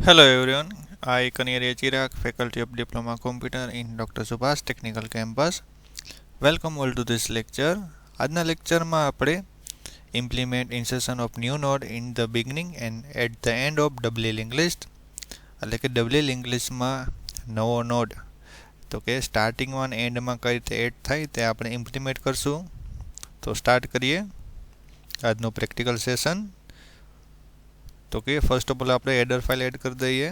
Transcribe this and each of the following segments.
Hello everyone, I Kaniyariya Chirag, Faculty of Diploma Computer in Dr. Subhash Technical Campus. Welcome all to this lecture. આજના લેક્ચરમાં આપણે implement insertion of new node in the beginning and at the end of double linked list એટલે કે double link લિસ્ટમાં નવો node તો કે સ્ટાર્ટિંગમાં અને એન્ડમાં કઈ રીતે એડ થાય તે આપણે ઇમ્પ્લિમેન્ટ કરશું. તો સ્ટાર્ટ કરીએ આજનું પ્રેક્ટિકલ સેશન. તો કે ફર્સ્ટ ઓફ ઓલ આપણે એડર ફાઇલ એડ કરી દઈએ.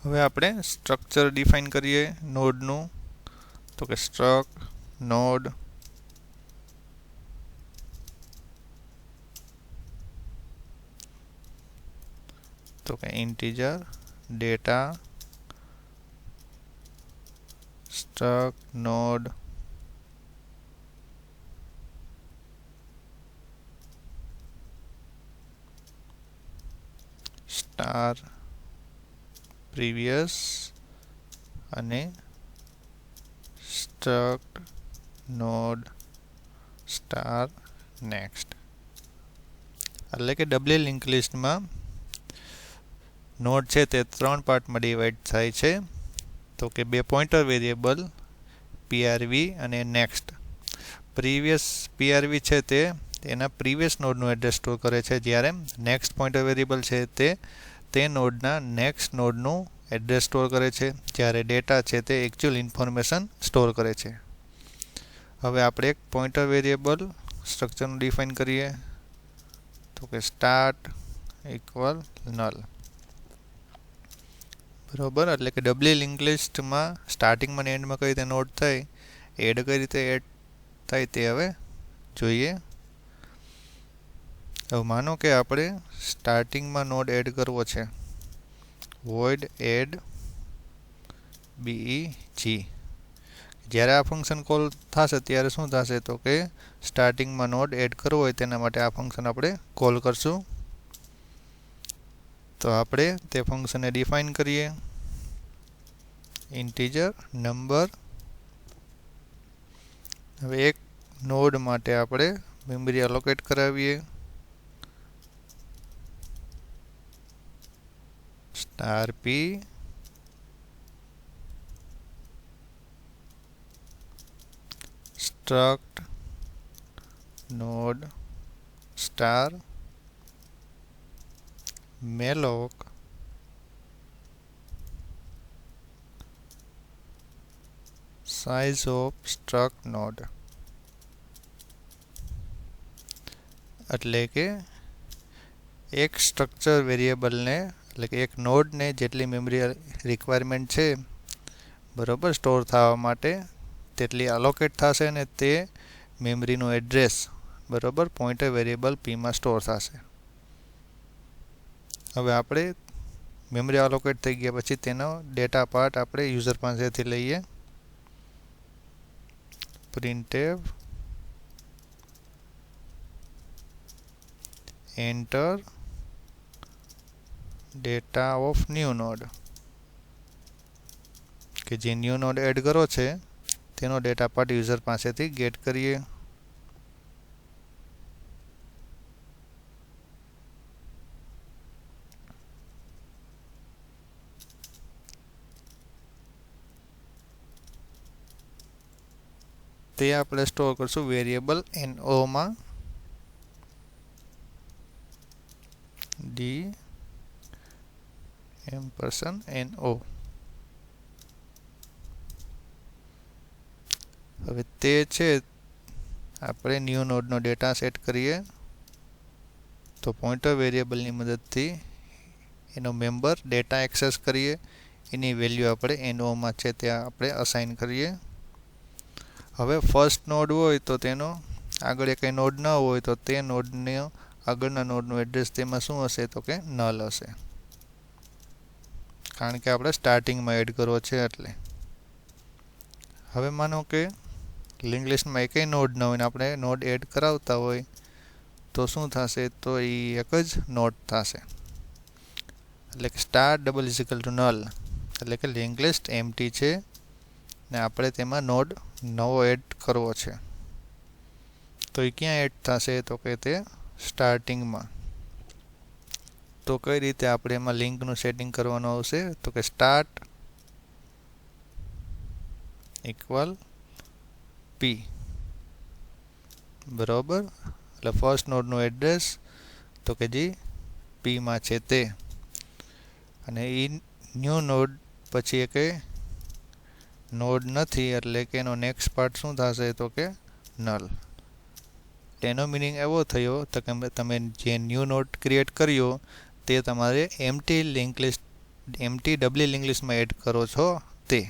હવે આપણે સ્ટ્રક્ચર ડિફાઇન કરીએ નોડનું. તો કે સ્ટ્રક્ટ નોડ તો કે integer data struct node star previous અને સ્ટ્રક્ટ નોડ સ્ટાર નેક્સ્ટ એટલે કે ડબલ લિંક લિસ્ટમાં નોડ છે તે ત્રણ પાર્ટમાં ડિવાઈડ થાય છે. તો કે બે પોઇન્ટર વેરિયેબલ PRV અને નેક્સ્ટ. પ્રીવિયસ PRV છે તે એના પ્રીવિયસ નોડનું એડ્રેસ સ્ટોર કરે છે, જ્યારે નેક્સ્ટ પોઇન્ટર વેરિયેબલ છે તે નોડના નેક્સ્ટ નોડનું એડ્રેસ સ્ટોર કરે છે, જ્યારે ડેટા છે તે એકચ્યુઅલ ઇન્ફોર્મેશન સ્ટોર કરે છે. હવે આપણે એક પોઇન્ટર વેરિયેબલ સ્ટ્રક્ચરનું ડિફાઇન કરીએ. તો કે સ્ટાર્ટ ઇક્વલ નલ. બરોબર, એટલે કે ડબલ લિંક લિસ્ટમાં સ્ટાર્ટિંગમાં અને એન્ડમાં કઈ રીતે નોડ થાય, એડ કઈ રીતે એડ થાય તે હવે જોઈએ. હવે માનો કે આપણે સ્ટાર્ટિંગમાં નોડ એડ કરવો છે, void add beg. જ્યારે આ ફંક્શન કોલ થશે ત્યારે શું થશે, તો કે સ્ટાર્ટિંગમાં નોડ એડ કરવો હોય તેના માટે આ ફંક્શન આપણે કોલ કરશું. તો આપણે તે ફંક્શનને ડિફાઇન કરીએ. Integer number. હવે એક નોડ માટે આપણે મેમરી અલોકેટ કરાવીએ. Star p struct node star malloc size of struct node. એટલે કે એક સ્ટ્રક્ચર વેરિયેબલને એટલે કે એક નોડને જેટલી મેમરી રિક્વાયરમેન્ટ છે બરોબર સ્ટોર થવા માટે તેટલી અલોકેટ થશે અને તે મેમરીનું એડ્રેસ બરોબર પોઇન્ટર વેરિયેબલ પીમાં સ્ટોર થશે. હવે આપણે મેમરી અલોકેટ થઈ ગયા પછી તેનો ડેટા પાર્ટ આપણે યુઝર પાસેથી લઈએ. printf enter data of new node, કે જે ન્યૂ નોડ એડ કરો છે તેનો ડેટા પાર્ટ યુઝર પાસેથી ગેટ કરીએ. તે આપણે સ્ટોર કરશું વેરિયેબલ no માં. d&no. હવે તે છે આપણે ન્યૂ નોડનો ડેટા સેટ કરીએ. તો પોઇન્ટર વેરિયેબલની મદદથી એનો મેમ્બર ડેટા એક્સેસ કરીએ. એની વેલ્યુ આપણે no માં છે ત્યાં આપણે અસાઇન કરીએ. હવે ફર્સ્ટ નોડ હોય તો તેનો આગળ કંઈ નોડ ન હોય તો તે નોડને આગળના નોડનું એડ્રેસ તેમાં શું હશે, તો કે નલ હશે, કારણ કે આપણે સ્ટાર્ટિંગમાં એડ કરવો છે એટલે. હવે માનો કે લિંક લિસ્ટમાં એકેય નોડ ન હોય ને આપણે નોડ એડ કરાવતા હોય તો શું થશે? તો એ એક જ નોડ થશે. એટલે કે star double is equal to null, એટલે કે લિંક લિસ્ટ એમ્પ્ટી છે ને આપણે તેમાં નોડ નવો એડ કરવો છે. તો એ ક્યાં એડ થશે? તો કે તે સ્ટાર્ટિંગમાં. તો કઈ રીતે આપણે એમાં લિંકનું સેટિંગ કરવાનું આવશે? તો કે સ્ટાર્ટ ઇક્વલ પી, બરાબર. એટલે ફર્સ્ટ નોડનું એડ્રેસ તો કે જે પીમાં છે તે, અને એ ન્યૂ નોડ પછી એક નોડ નથી, એટલે કે એનો નેક્સ્ટ પાર્ટ શું થશે? તો કે નલ. તેનો મિનિંગ એવો થયો તો કે તમે જે ન્યૂ નોડ ક્રિએટ કર્યો તે તમારે empty link list, empty doubly link લિસ્ટમાં એડ કરો છો તે.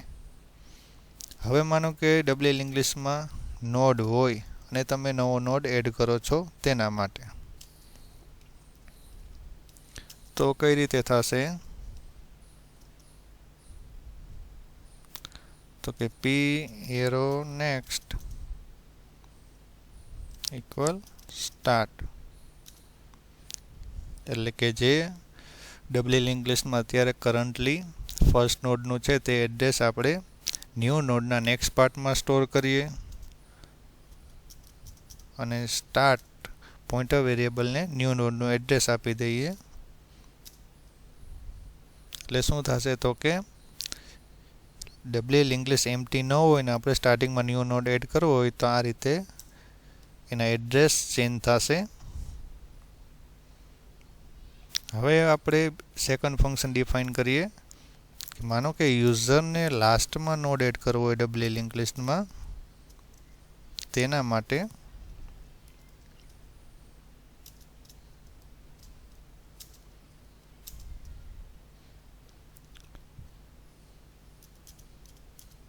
હવે માનો કે ડબલી લિંક લિસ્ટમાં નોડ હોય અને તમે નવો નોડ એડ કરો છો તેના માટે. તો કઈ રીતે થશે? તો કે પી એરો નેક્સ્ટ ઇક્વલ સ્ટાર્ટ, એટલે કે જે ડબલી લિંક લિસ્ટમાં અત્યારે કરન્ટલી ફર્સ્ટ નોડનું છે તે એડ્રેસ આપણે ન્યૂ નોડના નેક્સ્ટ પાર્ટમાં સ્ટોર કરીએ અને સ્ટાર્ટ પોઇન્ટર વેરિયેબલને ન્યૂ નોડનું એડ્રેસ આપી દઈએ. એટલે શું થશે? તો કે ડબલી લિંક લિસ્ટ એમ્પ્ટી ન હોય ને આપણે સ્ટાર્ટિંગમાં ન્યૂ નોડ એડ કરવો હોય તો આ રીતે એના એડ્રેસ ચેન્જ થશે. હવે આપણે સેકન્ડ ફંક્શન ડિફાઇન કરીએ. માનો કે યુઝરને લાસ્ટમાં નોડ એડ કરવો હોય ડબલી લિંક લિસ્ટમાં, તેના માટે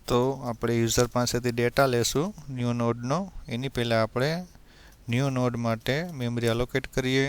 તો આપણે યુઝર પાસેથી ડેટા લેશું ન્યૂ નોડનો. એની પહેલાં આપણે ન્યૂ નોડ માટે મેમરી એલોકેટ કરીએ.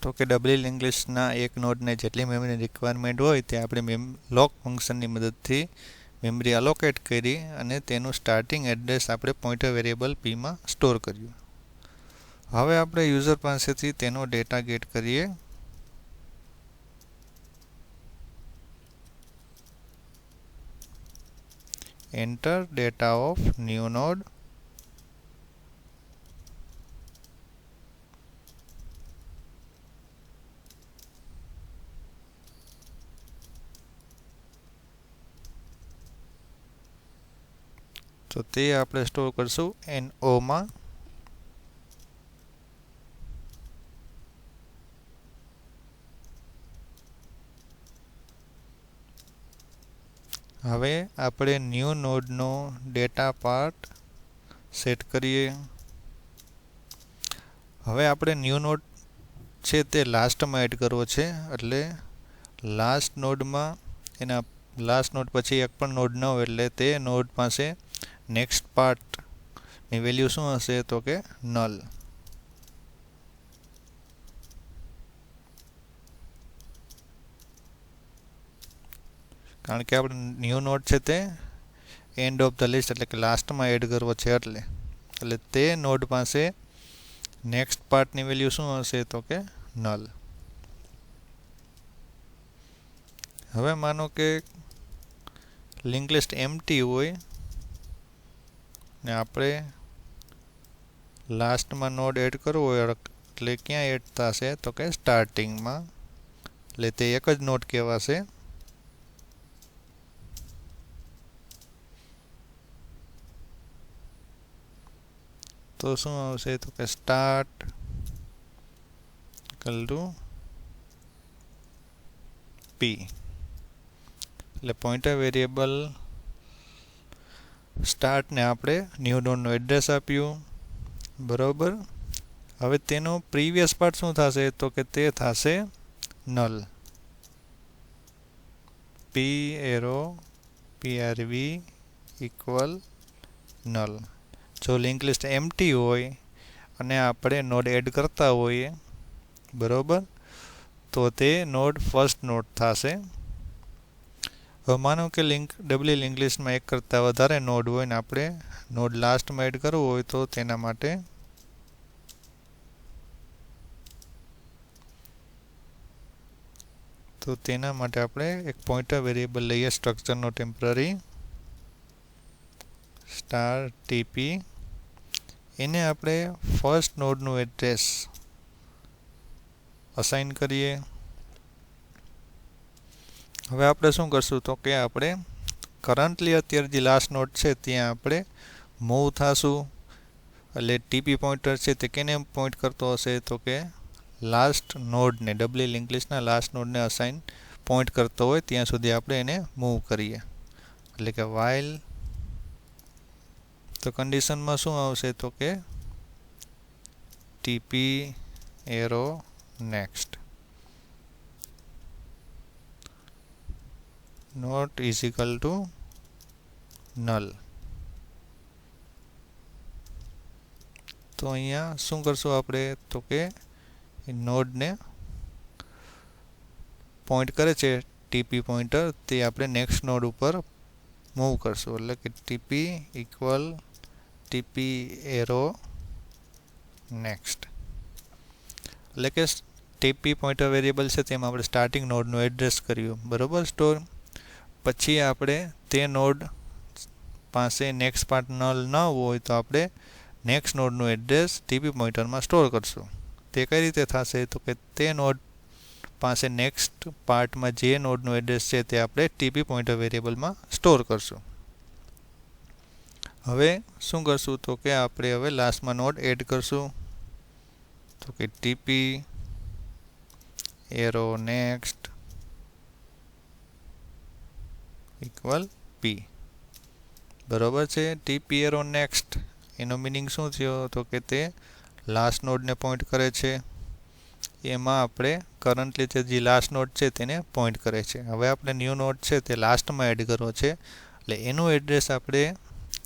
તો કે ડબલી લિંક લિસ્ટના એક નોડને જેટલી મેમરી રિક્વાયરમેન્ટ હોય તે આપણે લોક ફંક્શનની મદદથી મેમરી અલોકેટ કરી અને તેનું સ્ટાર્ટિંગ એડ્રેસ આપણે પોઇન્ટર વેરિયેબલ પીમાં સ્ટોર કર્યું. હવે આપણે યુઝર પાસેથી તેનો ડેટા ગેટ કરીએ. Enter data of new node. તો તે આપણે સ્ટોર કરશું NO માં. હવે આપણે ન્યૂ નોડનો ડેટા પાર્ટ સેટ કરીએ. હવે આપણે ન્યૂ નોડ છે તે લાસ્ટમાં એડ કરવો છે, એટલે લાસ્ટ નોડમાં એના લાસ્ટ નોડ પછી એક પણ નોડ ન હોય, એટલે તે નોડ પાસે નેક્સ્ટ પાર્ટની વેલ્યુ શું હશે? તો કે નલ. કારણ કે આપણે ન્યૂ નોડ છે તે એન્ડ ઓફ ધ લિસ્ટ એટલે કે લાસ્ટમાં એડ કરવો છે, એટલે તે નોડ પાસે નેક્સ્ટ પાર્ટની વેલ્યુ શું હશે? તો કે નલ. હવે માનો કે લિંક લિસ્ટ એમ્પ્ટી હોય ને આપણે લાસ્ટમાં નોડ એડ કરવો હોય, એટલે ક્યાં એડ થશે? તો કે સ્ટાર્ટિંગમાં, એટલે તે એક જ નોડ કહેવાશે. તો શું આવશે? તો કે સ્ટાર્ટ ઇક્વલ ટુ પી, એટલે પોઇન્ટર વેરિયેબલ સ્ટાર્ટને આપણે ન્યૂ નોડનું એડ્રેસ આપ્યું, બરાબર. હવે તેનો પ્રીવિયસ પાર્ટ શું થશે તો કે તે થશે નલ. પી એરો PRV ઇક્વલ નલ. જો લિંક લિસ્ટ એમ્પ્ટી હોય અને આપણે નોડ એડ કરતા હોઈએ બરોબર, તો તે નોડ ફર્સ્ટ નોડ થશે. હવે માનો કે ડબલી લિંક લિસ્ટમાં એક કરતાં વધારે નોડ હોય ને આપણે નોડ લાસ્ટમાં એડ કરવું હોય તો તેના માટે આપણે એક પોઇન્ટર વેરિયેબલ લઈએ સ્ટ્રક્ચરનો ટેમ્પરરી સ્ટાર ટીપી. એને આપણે ફર્સ્ટ નોડનું એડ્રેસ અસાઇન કરીએ. હવે આપણે શું કરશું તો કે આપણે કરન્ટલી અત્યારે જે લાસ્ટ નોડ છે ત્યાં આપણે મૂવ થશું. એટલે ટીપી પોઇન્ટર છે તે કેને પોઇન્ટ કરતો હશે તો કે લાસ્ટ નોડને, ડબલી લિંક લિસ્ટના લાસ્ટ નોડને અસાઇન પોઇન્ટ કરતો હોય ત્યાં સુધી આપણે એને મૂવ કરીએ. એટલે કે વાઇલ તો કન્ડિશનમાં શું આવશે તો કે TP arrow next not is equal to null. તો અહીંયા શું કરશું આપણે તો કે નોડને પોઇન્ટ કરે છે ટીપી પોઇન્ટર તે આપણે નેક્સ્ટ નોડ ઉપર મૂવ કરશું. એટલે કે TP equal TP arrow next. એટલે કે ટીપી પોઇન્ટર વેરિયેબલ છે તેમાં આપણે સ્ટાર્ટિંગ નોડનું એડ્રેસ કર્યું બરોબર સ્ટોર. પછી આપણે તે નોડ પાસે નેક્સ્ટ પાર્ટ નલ ન હોય તો આપણે નેક્સ્ટ નોડનું એડ્રેસ ટીપી પોઇન્ટરમાં સ્ટોર કરશું. તે કઈ રીતે થશે તો કે તે નોડ પાસે નેક્સ્ટ પાર્ટમાં જે નોડનું એડ્રેસ છે તે આપણે ટીપી પોઇન્ટર વેરિયેબલમાં સ્ટોર કરશું. હવે શું કરશું તો કે આપણે હવે લાસ્ટમાં નોડ એડ કરશું. તો કે ટીપી એરો નેક્સ્ટ ઇક્વલ પી. બરોબર છે. ટીપી એરો નેક્સ્ટ એનો મિનિંગ શું થયો તો કે તે લાસ્ટ નોડને પોઇન્ટ કરે છે. એમાં આપણે કરન્ટલી જે લાસ્ટ નોડ છે તેને પોઇન્ટ કરે છે. હવે આપણે ન્યૂ નોડ છે તે લાસ્ટમાં એડ કરવો છે એટલે એનું એડ્રેસ આપણે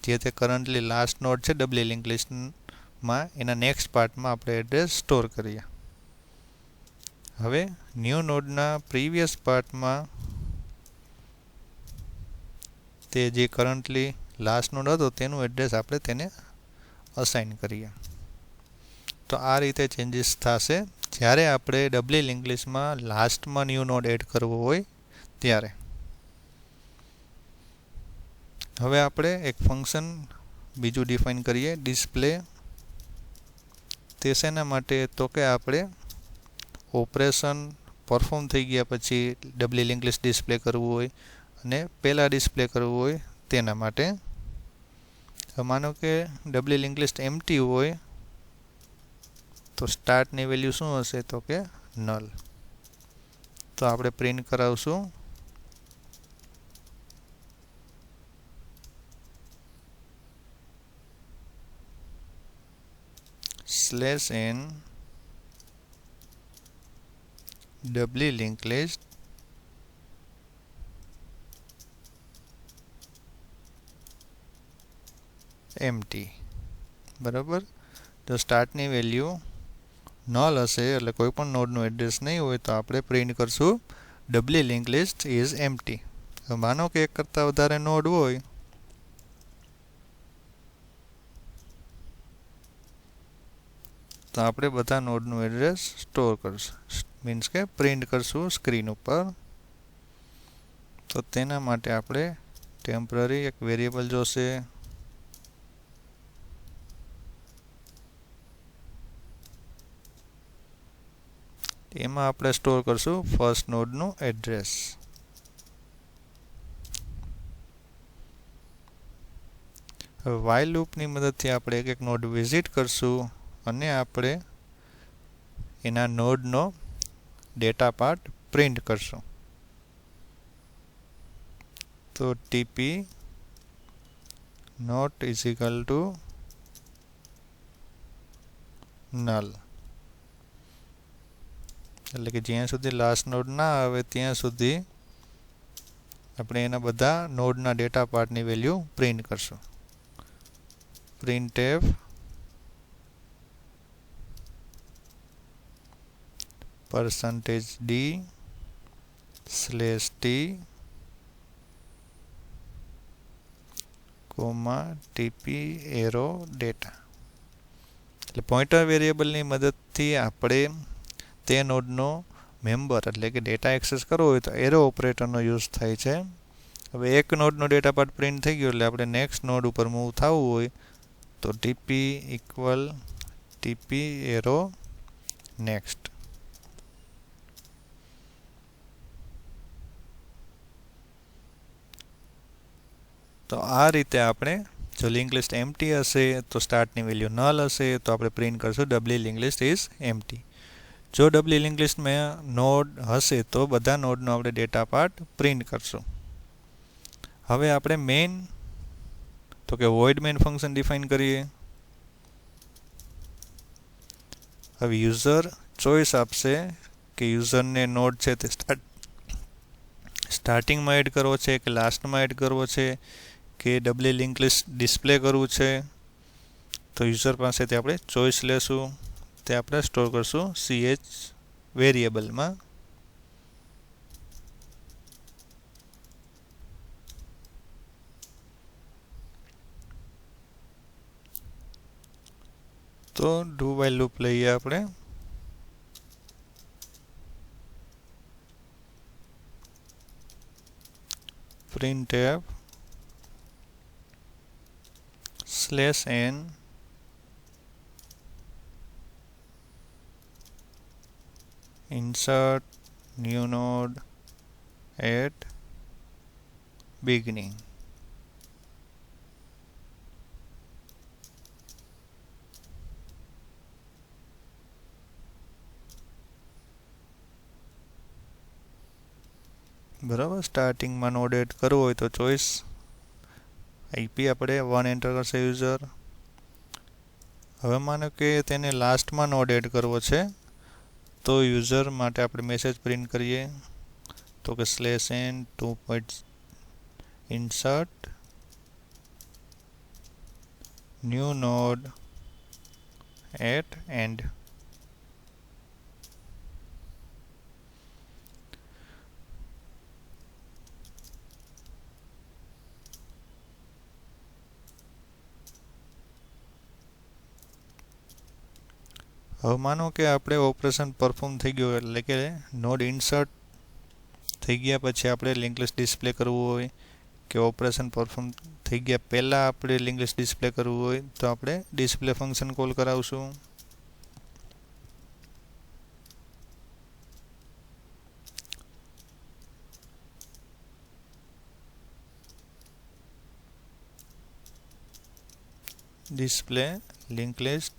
જે તે કરન્ટલી લાસ્ટ નોડ છે ડબલી લિંક લિસ્ટમાં એના નેક્સ્ટ પાર્ટમાં આપણે એડ્રેસ સ્ટોર કરીએ. હવે ન્યૂ નોડના પ્રીવિયસ પાર્ટમાં તે જે કરન્ટલી લાસ્ટ નોડ હતો તેનું એડ્રેસ આપણે તેને અસાઇન કરીએ. તો આ રીતે ચેન્જીસ થશે જ્યારે આપણે ડબલી લિંક લિસ્ટમાં લાસ્ટમાં ન્યૂ નોડ એડ કરવો હોય ત્યારે. હવે આપણે એક ફંક્શન બીજું ડિફાઇન કરીએ ડિસ્પ્લે. તે શેના માટે તો કે આપણે ઓપરેશન પરફોર્મ થઈ ગયા પછી ડબલી લિંક લિસ્ટ ડિસ્પ્લે કરવું હોય અને પહેલાં ડિસ્પ્લે કરવું હોય તેના માટે. માનો કે ડબલી લિંક લિસ્ટ એમ્પ્ટી હોય તો સ્ટાર્ટની વેલ્યુ શું હશે તો કે નલ. તો આપણે પ્રિન્ટ કરાવશું /n doubly link list empty. બરાબર. તો સ્ટાર્ટની વેલ્યુ નલ હશે એટલે કોઈ પણ નોડનું એડ્રેસ નહીં હોય તો આપણે પ્રિન્ટ કરશું ડબલી લિંક લિસ્ટ ઇઝ એમ્પ્ટી. માનો કે એક કરતાં વધારે નોડ હોય તો આપણે બધા નોડનું એડ્રેસ સ્ટોર કરશું, મીન્સ કે પ્રિન્ટ કરશું સ્ક્રીન ઉપર. તો તેના માટે આપણે ટેમ્પરરી એક વેરિયેબલ જોશે. એમાં આપણે સ્ટોર કરશું ફર્સ્ટ નોડનું એડ્રેસ. હવે વાઇલ લૂપની મદદથી આપણે એક નોડ વિઝિટ કરશું અને આપણે એના નોડનો ડેટા પાર્ટ પ્રિન્ટ કરશું. તો TP not is equal to null. એટલે કે જ્યાં સુધી લાસ્ટ નોડ ના આવે ત્યાં સુધી આપણે એના બધા નોડના ડેટા પાર્ટની વેલ્યુ પ્રિન્ટ કરશું. printf %d /t tp arrow data. એટલે પોઇન્ટર વેરિયેબલની મદદથી આપણે તે નોડનો મેમ્બર એટલે કે ડેટા એક્સેસ કરવો હોય તો એરો ઓપરેટરનો યુઝ થાય છે. હવે એક નોડનો ડેટા પાર્ટ પ્રિન્ટ થઈ ગયો એટલે આપણે નેક્સ્ટ નોડ ઉપર મૂવ થવું હોય તો tp એરો નેક્સ્ટ. તો આ રીતે આપણે જો લિંક લિસ્ટ એમ્પ્ટી હશે તો સ્ટાર્ટની વેલ્યુ નલ હશે તો આપણે પ્રિન્ટ કરશું ડબલી લિંક લિસ્ટ ઇઝ એમ્પ્ટી. જો ડબલી લિંક લિસ્ટમાં નોડ હશે તો બધા નોડનો આપણે ડેટા પાર્ટ પ્રિન્ટ કરશું. હવે આપણે મેઇન તો કે void main ફંક્શન ડિફાઇન કરીએ. હવે યુઝર ચોઈસ આપશે કે યુઝરને નોડ છે તે સ્ટાર્ટિંગમાં એડ કરવો છે કે લાસ્ટમાં એડ કરવો છે કે ડબલી લિંક લિસ્ટ ડિસ્પ્લે કરવું છે. તો યુઝર પાસેથી આપણે ચોઈસ લેશું, તે આપણે સ્ટોર કરશું ch વેરિયેબલમાં. તો ડુ વાઇલ લૂપ લઈએ આપણે. printf /n insert new node at beginning. બરાબર. સ્ટાર્ટિંગમાં નોડ એડ કરવો હોય તો ચોઈસ આઈપી આપણે 1 એન્ટર કરશે યુઝર. હવે માનો કે તેને લાસ્ટમાં નોડ એડ કરવો છે તો યુઝર માટે આપણે મેસેજ પ્રિન્ટ કરીએ તો કે /n insert new node at end. હવે માનો કે આપણે ઓપરેશન પરફોર્મ થઈ ગયું એટલે કે નોડ ઇન્સર્ટ થઈ ગયા પછી આપણે લિંક લિસ્ટ ડિસ્પ્લે કરવું હોય કે ઓપરેશન પરફોર્મ થઈ ગયા પહેલાં આપણે લિંક લિસ્ટ ડિસ્પ્લે કરવું હોય તો આપણે ડિસ્પ્લે ફંક્શન કોલ કરાવશું. ડિસ્પ્લે લિંક લિસ્ટ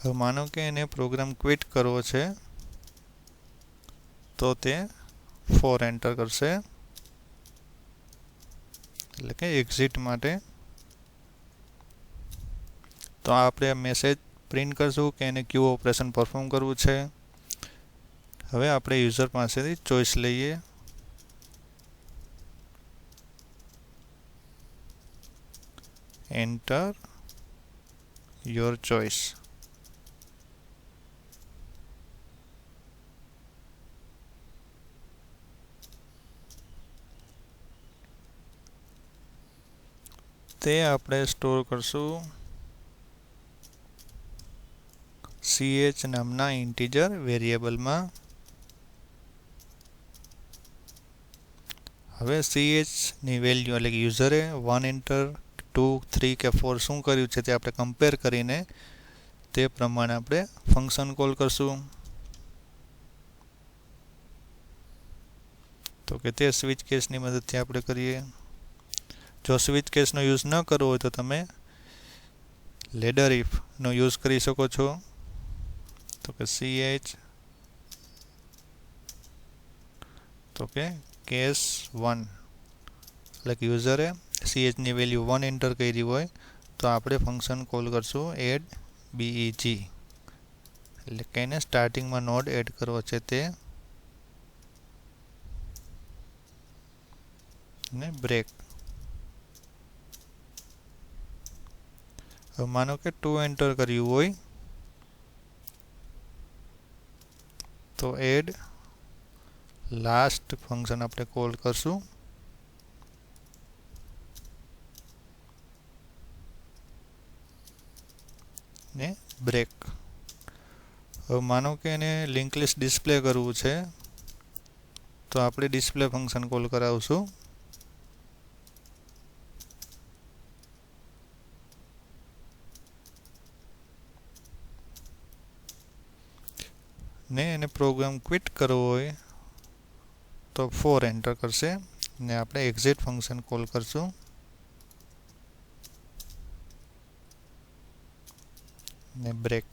હવે માનો કે એને પ્રોગ્રામ ક્વિટ કરવો છે તો તે 4 એન્ટર કરશે એટલે કે એક્ઝિટ માટે. તો આપણે મેસેજ પ્રિન્ટ કરશું કે એને ક્યુ ઓપરેશન પરફોર્મ કરવું છે. હવે આપણે યુઝર પાસેથી ચોઈસ લઈએ. Enter your choice. તે આપણે સ્ટોર કરશું ch નામના ઇન્ટીજર વેરિયેબલમાં. હવે ch ની વેલ્યુ એટલે કે યુઝરે 1 એન્ટર 2 3 કે 4 શું કર્યું છે તે આપણે કમ્પેર કરીને તે પ્રમાણે આપણે ફંક્શન કોલ કરશું. તો કે તે સ્વિચ કેસની મદદથી આપણે કરીએ. જો સ્વિચ કેસનો યુઝ ન કરવો હોય તો તમે લેડર ઇફનો યુઝ કરી શકો છો. તો કે ch તો કે કેસ 1 એટલે કે યુઝરે સીએચની વેલ્યુ 1 એન્ટર કરી હોય તો આપણે ફંક્શન કોલ કરશું એડ બીઈજી, એટલે કે એને સ્ટાર્ટિંગમાં નોડ એડ કરવો છે તે, ને બ્રેક. હવે માનો કે 2 એન્ટર કર્યું હોય તો એડ લાસ્ટ ફંક્શન આપણે કોલ કરશું, ને બ્રેક. હવે માનો કે એને લિંક લિસ્ટ ડિસ્પ્લે કરવું છે તો આપણે ડિસ્પ્લે ફંક્શન કોલ કરાવશું, ને એને પ્રોગ્રામ ક્વિટ કરવો હોય તો 4 એન્ટર કરશે ને આપણે એક્ઝિટ ફંક્શન કોલ કરશું, ને બ્રેક.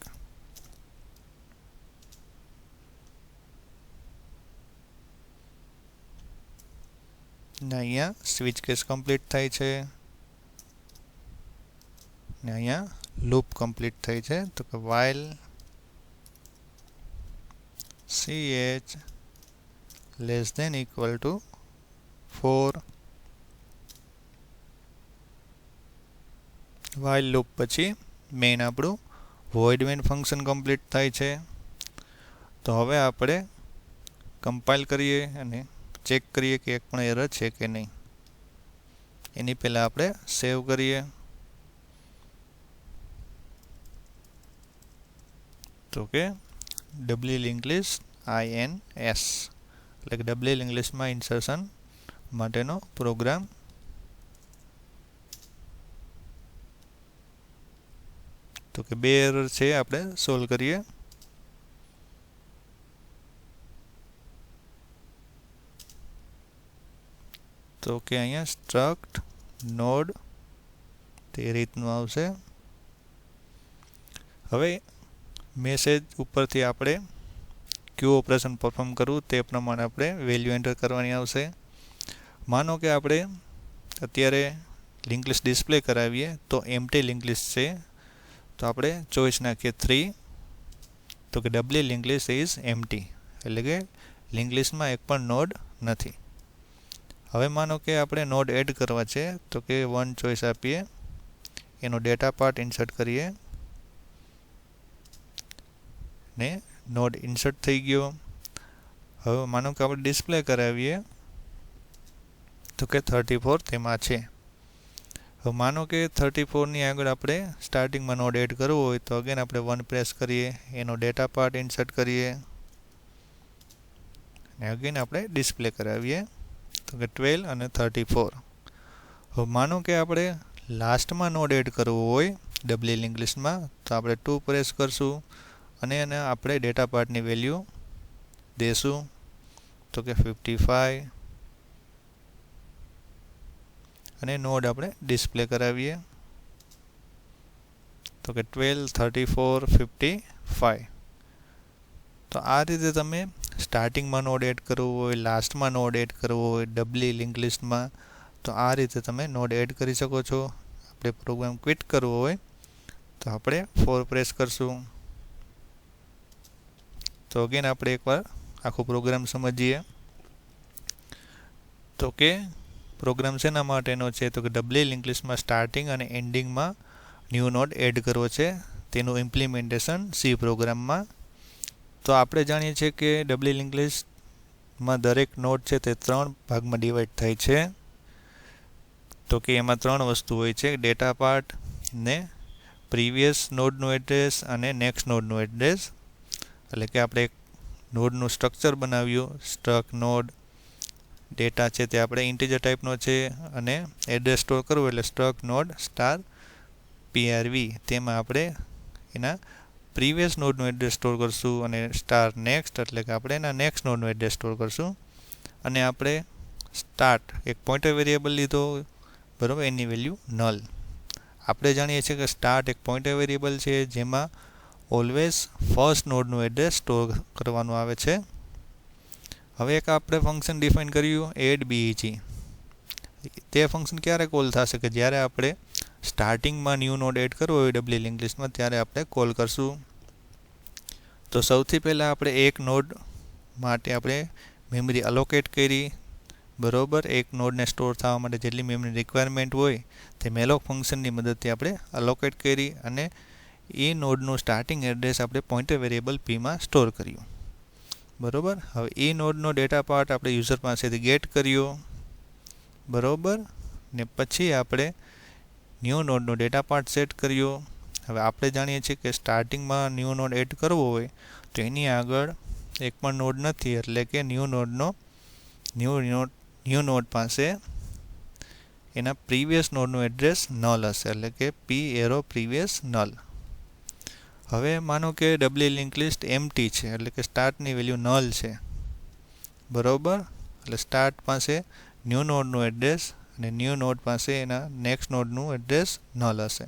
ને અહીંયા સ્વિચ કેસ કમ્પ્લીટ થાય છે ને અહીંયા લૂપ કમ્પ્લીટ થાય છે. તો કે while ch less than equal to 4, while loop પછી મેઇન આપણું void main ફંક્શન કમ્પ્લીટ થાય છે. તો હવે આપણે કમ્પાઇલ કરીએ અને ચેક કરીએ કે એક પણ એરર છે કે નહીં. એની પહેલાં આપણે સેવ કરીએ. તો કે ડબલી લિંક લિસ્ટ INS, એટલે કે ડબલી લિંક લિસ્ટમાં ઇન્સર્શન માટેનો પ્રોગ્રામ. તો કે 2 એરર છે આપણે સોલ્વ કરીએ. તો કે અહીંયા સ્ટ્રક્ટ નોડ તે રીતનું આવશે. હવે મેસેજ ઉપરથી આપણે ક્યુ ઓપરેશન પરફોર્મ કરવું તે પ્રમાણે આપણે વેલ્યુ એન્ટર કરવાની આવશે. માનો કે આપણે અત્યારે લિંક લિસ્ટ ડિસ્પ્લે કરાવીએ તો એમ્પ્ટી લિંક લિસ્ટ છે, તો આપણે ચોઈસ નાખીએ 3. તો કે ડબલી લિંક લિસ્ટ ઇઝ એમ્પ્ટી, એટલે કે લિંક લિસ્ટમાં એક પણ નોડ નથી. હવે માનો કે આપણે નોડ એડ કરવા છે તો કે 1 ચોઈસ આપીએ, એનો ડેટા પાર્ટ ઇન્સર્ટ કરીએ ને નોડ ઇન્સર્ટ થઈ ગયો. હવે માનો કે આપણે ડિસ્પ્લે કરાવીએ તો કે 34 તેમાં છે. હવે માનો કે 34 ની આગળ આપણે સ્ટાર્ટિંગમાં નોડ એડ કરવો હોય તો અગેન આપણે 1 પ્રેસ કરીએ, એનો ડેટા પાર્ટ ઇન્સર્ટ કરીએ અને અગેન આપણે ડિસ્પ્લે કરાવીએ તો કે 12 અને 34. હવે માનો કે આપણે લાસ્ટમાં નોડ એડ કરવો હોય ડબલી લિંક લિસ્ટમાં તો આપણે 2 પ્રેસ કરશું અને એને આપણે ડેટા પાર્ટની વેલ્યુ દેશું તો કે 55 અને નોડ આપણે ડિસ્પ્લે કરાવીએ તો કે 12, 34, 55. તો આ રીતે તમે સ્ટાર્ટિંગમાં નોડ એડ કરવું હોય, લાસ્ટમાં નોડ એડ કરવો હોય ડબલી લિંક લિસ્ટમાં, તો આ રીતે તમે નોડ એડ કરી શકો છો. આપણે પ્રોગ્રામ ક્વિટ કરવો હોય તો આપણે 4 પ્રેસ કરશું. તો અગેન આપણે એકવાર આખો પ્રોગ્રામ સમજીએ. તો કે પ્રોગ્રામ શેના માટેનો છે તો કે ડબલી લિંક લિસ્ટમાં સ્ટાર્ટિંગ અને એન્ડિંગમાં ન્યૂ નોડ એડ કરવો છે, તેનું ઇમ્પ્લિમેન્ટેશન સી પ્રોગ્રામમાં. તો આપણે જાણીએ છીએ કે ડબલી લિંક લિસ્ટમાં દરેક નોડ છે તે 3 ભાગમાં ડિવાઈડ થાય છે. તો કે એમાં 3 વસ્તુ હોય છે, ડેટા પાર્ટ ને પ્રીવિયસ નોડનું એડ્રેસ અને નેક્સ્ટ નોડનું એડ્રેસ. એટલે કે આપણે એક નોડનું સ્ટ્રક્ચર બનાવ્યું, સ્ટ્રક્ટ નોડ, ડેટા છે તે આપણે ઇન્ટીજર ટાઈપનો છે અને એડ્રેસ સ્ટોર કરવું એટલે સ્ટ્રક્ટ નોડ સ્ટાર PRV, તેમાં આપણે એના પ્રીવિયસ નોડનું એડ્રેસ સ્ટોર કરશું અને સ્ટાર નેક્સ્ટ એટલે કે આપણે એના નેક્સ્ટ નોડનું એડ્રેસ સ્ટોર કરશું. અને આપણે સ્ટાર્ટ એક પોઇન્ટર વેરિયેબલ લીધો બરાબર, એની વેલ્યુ નલ. આપણે જાણીએ છીએ કે સ્ટાર્ટ એક પોઇન્ટર વેરિયેબલ છે જેમાં ઓલવેઝ ફર્સ્ટ નોડનું એડ્રેસ સ્ટોર કરવાનું આવે છે. હવે એક આપણે ફંક્શન ડિફાઇન કર્યું એડ બીઈજી, તે ફંક્શન ક્યારે કોલ થશે કે જ્યારે આપણે સ્ટાર્ટિંગમાં ન્યૂ નોડ એડ કરવો હોય ડબલી લિંક લિસ્ટમાં ત્યારે આપણે કોલ કરશું. તો સૌથી પહેલાં આપણે એક નોડ માટે આપણે મેમરી અલોકેટ કરી, બરોબર. એક નોડને સ્ટોર થવા માટે જેટલી મેમરી રિક્વાયરમેન્ટ હોય તે મેલોક ફંક્શનની મદદથી આપણે અલોકેટ કરી અને એ નોડનું સ્ટાર્ટિંગ એડ્રેસ આપણે પોઇન્ટર વેરિયેબલ પીમાં સ્ટોર કર્યું, બરોબર. હવે એ નોડનો ડેટા પાર્ટ આપણે યુઝર પાસેથી ગેટ કર્યો, બરોબર. ને પછી આપણે ન્યૂ નોડનો ડેટા પાર્ટ સેટ કર્યો. હવે આપણે જાણીએ છીએ કે સ્ટાર્ટિંગમાં ન્યૂ નોડ એડ કરવો હોય તો એની આગળ એક પણ નોડ નથી, એટલે કે ન્યૂ નોડ પાસે એના પ્રીવિયસ નોડનું એડ્રેસ નલ હશે, એટલે કે પી એરો પ્રીવિયસ નલ. હવે માનો કે ડબલી લિંક લિસ્ટ એમ્પ્ટી છે, એટલે કે સ્ટાર્ટની વેલ્યુ નલ છે, બરોબર. એટલે સ્ટાર્ટ પાસે ન્યૂ નોડનું એડ્રેસ અને ન્યૂ નોડ પાસે એના નેક્સ્ટ નોડનું એડ્રેસ નલ હશે.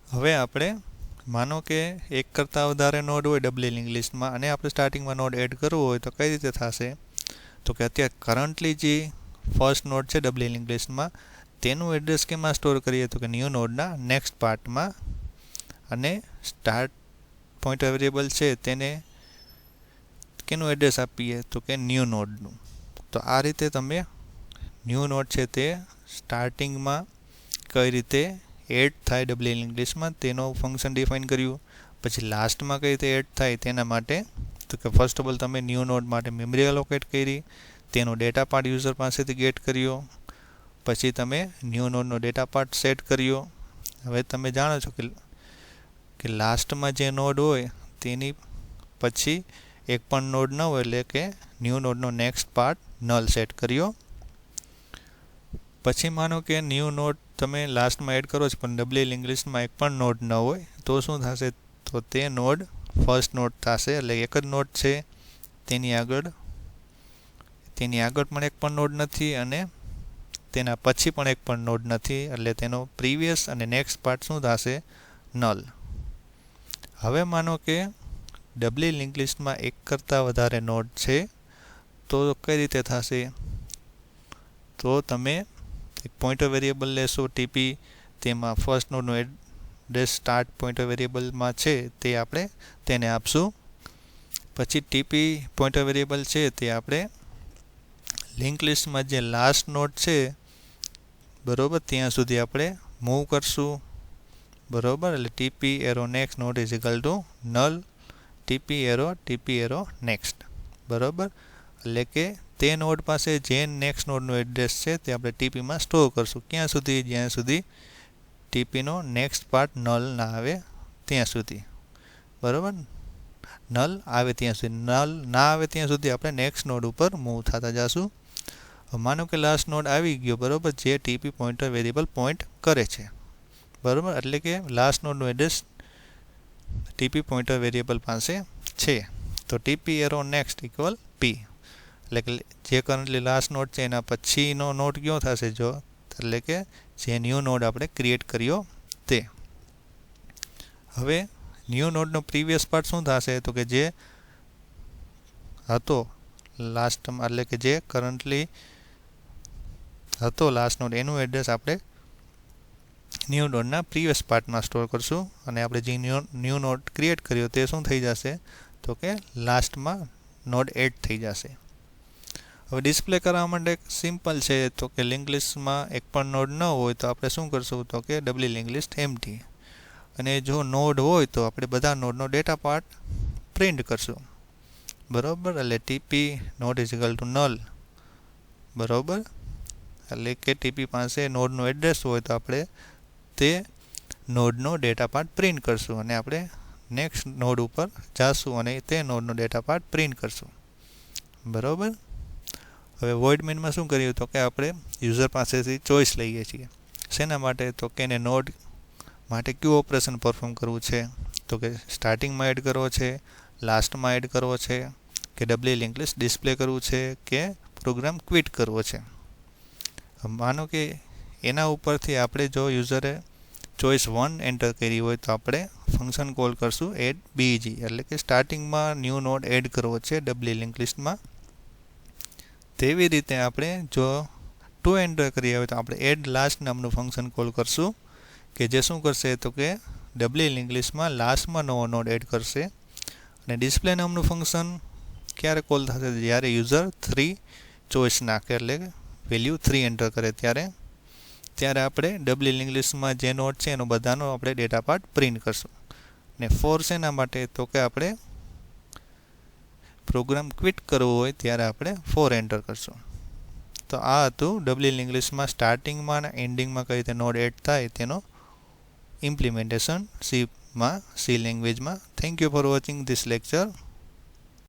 હવે આપણે માનો કે એક કરતાં વધારે નોડ હોય ડબલી લિંક લિસ્ટમાં અને આપણે સ્ટાર્ટિંગમાં નોડ એડ કરવો હોય તો કઈ રીતે થશે? તો કે અત્યારે કરન્ટલી જે ફર્સ્ટ નોડ છે ડબલી લિંક લિસ્ટમાં તેનું એડ્રેસ કેમાં સ્ટોર કરીએ? તો કે ન્યૂ નોડના નેક્સ્ટ પાર્ટમાં, અને સ્ટાર્ટ પોઇન્ટર વેરિયેબલ છે તેને કેનું એડ્રેસ આપીએ? તો કે ન્યૂ નોડનું. તો આ રીતે તમે ન્યૂ નોડ છે તે સ્ટાર્ટિંગમાં કઈ રીતે એડ થાય ડબલી લિંક લિસ્ટમાં તેનો ફંક્શન ડિફાઇન કર્યું. પછી લાસ્ટમાં કઈ રીતે એડ થાય તેના માટે તો કે ફર્સ્ટ ઓફ ઓલ તમે ન્યૂ નોડ માટે મેમરી અલોકેટ કરી, તેનો ડેટા પાર્ટ યુઝર પાસેથી ગેટ કર્યો, પછી તમે ન્યૂ નોડનો ડેટા પાર્ટ સેટ કર્યો. હવે તમે જાણો છો કે લાસ્ટમાં જે નોડ હોય તેની પછી એક પણ નોડ ન હોય, એટલે કે ન્યૂ નોડનો નેક્સ્ટ પાર્ટ નલ સેટ કર્યો. પછી માનો કે ન્યૂ નોડ તમે લાસ્ટમાં એડ કરો છો પણ ડબલી લિંક લિસ્ટમાં એક પણ નોડ ન હોય તો શું થશે? તો તે નોડ ફર્સ્ટ નોડ થશે, એટલે એક જ નોડ છે, તેની આગળ પણ એક પણ નોડ નથી અને તેના પછી પણ એક પણ નોડ નથી, એટલે તેનો પ્રીવિયસ અને નેક્સ્ટ પાર્ટ શું થશે? નલ. હવે માનો કે ડબલી લિંક લિસ્ટમાં એક કરતાં વધારે નોડ છે તો કઈ રીતે થશે? તો તમે એક પોઇન્ટર વેરિયેબલ લેશો ટીપી, તેમાં ફર્સ્ટ નોડનું એડ્રેસ સ્ટાર્ટ પોઇન્ટર વેરિયેબલમાં છે તે આપણે તેને આપશું. પછી ટીપી પોઇન્ટર વેરિયેબલ છે તે આપણે લિંક લિસ્ટમાં જે લાસ્ટ નોડ છે, બરોબર, ત્યાં સુધી આપણે મૂવ કરશું, બરોબર. એટલે TP arrow next node is equal to null TP arrow next, બરોબર. એટલે કે તે નોડ પાસે જે નેક્સ્ટ નોડનું એડ્રેસ છે તે આપણે ટીપીમાં સ્ટોર કરશું. ક્યાં સુધી? જ્યાં સુધી ટીપીનો નેક્સ્ટ પાર્ટ નલ ના આવે ત્યાં સુધી, બરોબર. નલ આવે ત્યાં સુધી, નલ ના આવે ત્યાં સુધી આપણે નેક્સ્ટ નોડ ઉપર મૂવ થતા જશું. માનો કે લાસ્ટ નોડ આવી ગયો, બરોબર, જે ટીપી પોઇન્ટર વેરિયેબલ પોઇન્ટ કરે છે, બરોબર. એટલે કે લાસ્ટ નોડનું એડ્રેસ ટીપી પોઇન્ટર વેરિયેબલ પાસે છે, તો ટીપી એરો નેક્સ્ટ ઇક્વલ પી. એટલે કે જે કરન્ટલી લાસ્ટ નોડ છે એના પછીનો નોડ કયો થશે? જો એટલે કે જે ન્યૂ નોડ આપણે ક્રિએટ કર્યો તે. હવે ન્યૂ નોડનો પ્રીવિયસ પાર્ટ શું થશે? તો કે જે હતો લાસ્ટ, એટલે કે જે કરન્ટલી હતો લાસ્ટ નોડ એનું એડ્રેસ આપણે ન્યૂ નોડના પ્રીવિયસ પાર્ટમાં સ્ટોર કરશું અને આપણે જે ન્યૂ નોડ ક્રિએટ કર્યો તે શું થઈ જશે? તો કે લાસ્ટમાં નોડ એડ થઈ જશે. હવે ડિસ્પ્લે કરવા માટે સિમ્પલ છે, તો કે લિંક લિસ્ટમાં એક પણ નોડ ન હોય તો આપણે શું કરશું? તો કે ડબલી લિંક લિસ્ટ એમ્પ્ટી, અને જો નોડ હોય તો આપણે બધા નોડનો ડેટા પાર્ટ પ્રિન્ટ કરશું, બરોબર. એટલે TP node is equal to null, બરોબર. એટલે કે ટીપી પાસે નોડનું એડ્રેસ હોય તો આપણે તે નોડનો ડેટા પાર્ટ પ્રિન્ટ કરશું અને આપણે નેક્સ્ટ નોડ ઉપર જાશું અને તે નોડનો ડેટા પાર્ટ પ્રિન્ટ કરશું, બરોબર. હવે વોઇડ મેનમાં શું કર્યું? તો કે આપણે યુઝર પાસેથી ચોઈસ લઈએ છીએ. શેના માટે? તો કે એને નોડ માટે કયું ઓપરેશન પરફોર્મ કરવું છે? તો કે સ્ટાર્ટિંગમાં એડ કરવો છે, લાસ્ટમાં એડ કરવો છે, કે ડબલી લિંક લિસ્ટ ડિસ્પ્લે કરવું છે, કે પ્રોગ્રામ ક્વિટ કરવો છે. માનો કે એના ઉપરથી આપણે જો યુઝરે ચોઈસ 1 એન્ટર કરી હોય તો આપણે ફંક્શન કોલ કરશું એડ બીજી, એટલે કે સ્ટાર્ટિંગમાં ન્યૂ નોડ એડ કરવો છે ડબલી લિંક લિસ્ટમાં, તેવી રીતે આપણે જો ટુ એન્ટર કરીએ હોય તો આપણે એડ લાસ્ટ નામનું ફંક્શન કોલ કરશું કે જે શું કરશે તો કે ડબલ ઇંગ્લિશમાં લાસ્ટમાં નવો નોડ એડ કરશે. અને ડિસ્પ્લે નામનું ફંક્શન ક્યારે કોલ થશે? જ્યારે યુઝર 3 ચોઈસ નાખે એટલે વેલ્યુ 3 એન્ટર કરે ત્યારે આપણે ડબલ ઇંગ્લિશમાં જે નોડ છે એનો બધાનો આપણે ડેટા પાર્ટ પ્રિન્ટ કરશું. ને ફોર શેના માટે તો કે આપણે પ્રોગ્રામ ક્વિટ કરવો હોય ત્યારે આપણે 4 એન્ટર કરશું. તો આ હતું ડબલ ઇંગ્લિશમાં સ્ટાર્ટિંગમાં અને એન્ડિંગમાં કઈ રીતે નોડ એડ થાય તેનો ઇમ્પ્લિમેન્ટેશન સી લેંગ્વેજમાં. Thank you for watching this lecture.